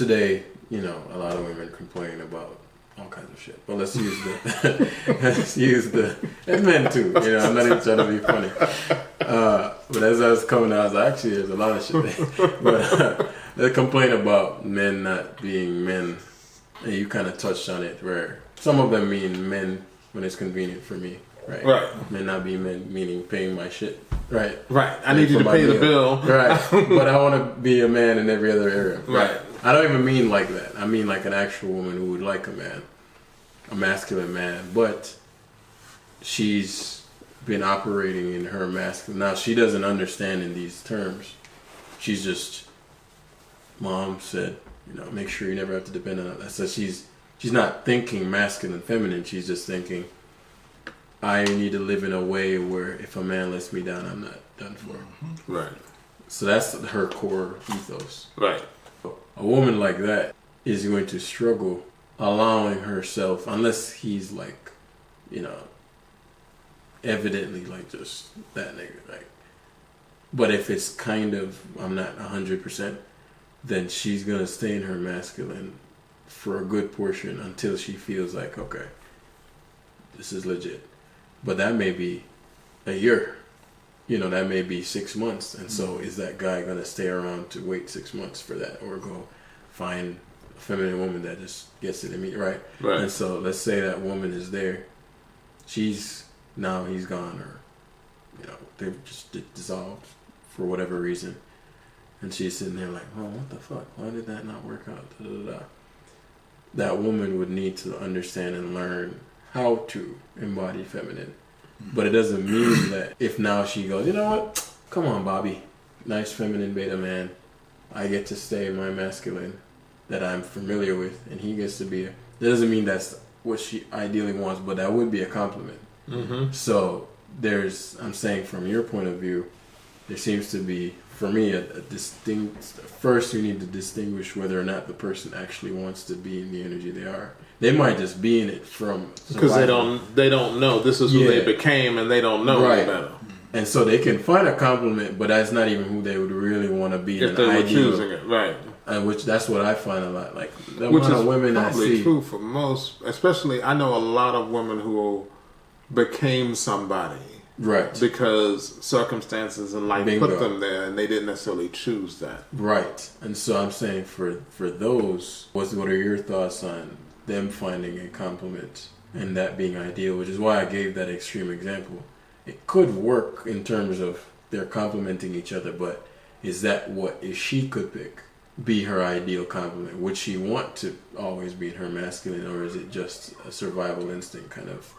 today, you know, a lot of women complain about all kinds of shit. But let's use and men too. You know, I'm not even trying to be funny. But as I was coming out, I was like, actually, there's a lot of shit there. But they complain about men not being men. And you kind of touched on it, where some of them mean men when it's convenient for me. Right. Men not being men, meaning paying my shit. Right. I need you to pay the bill. Right. But I want to be a man in every other area. Right. I don't even mean like that. I mean like an actual woman who would like a man, a masculine man. But she's been operating in her masculine. Now, she doesn't understand in these terms. She's just, mom said, you know, make sure you never have to depend on that. So she's not thinking masculine, feminine. She's just thinking, I need to live in a way where if a man lets me down, I'm not done for. Right. So that's her core ethos. Right. A woman like that is going to struggle allowing herself, unless he's like, you know, evidently like just that nigga. Like, but if it's kind of, I'm not 100%, then she's going to stay in her masculine for a good portion until she feels like, okay, this is legit. But that may be a year. You know, that may be 6 months. And so is that guy going to stay around to wait 6 months for that, or go find a feminine woman that just gets it immediately, right? And so let's say that woman is there. He's gone, or, you know, they've just dissolved for whatever reason. And she's sitting there like, oh, what the fuck? Why did that not work out? Da, da, da. That woman would need to understand and learn how to embody feminine. But it doesn't mean that if now she goes, you know what? Come on, Bobby. Nice feminine beta man. I get to stay in my masculine that I'm familiar with, and he gets to be that doesn't mean that's what she ideally wants, but that would be a compliment. So I'm saying from your point of view, there seems to be, for me, a distinct, first you need to distinguish whether or not the person actually wants to be in the energy they are. They might just be in it from because they don't know this is who they became, and they don't know any better. And so they can find a compliment, but that's not even who they would really want to be if they were choosing it, right? Which that's what I find a lot. Like the which amount is of women probably I see. True for most, especially I know a lot of women who became somebody. Right. Because circumstances in life put them there, and they didn't necessarily choose that. Right. And so I'm saying for those, what are your thoughts on them finding a compliment and that being ideal, which is why I gave that extreme example. It could work in terms of they're complimenting each other, but is that what, if she could pick, be her ideal compliment? Would she want to always be in her masculine, or is it just a survival instinct kind of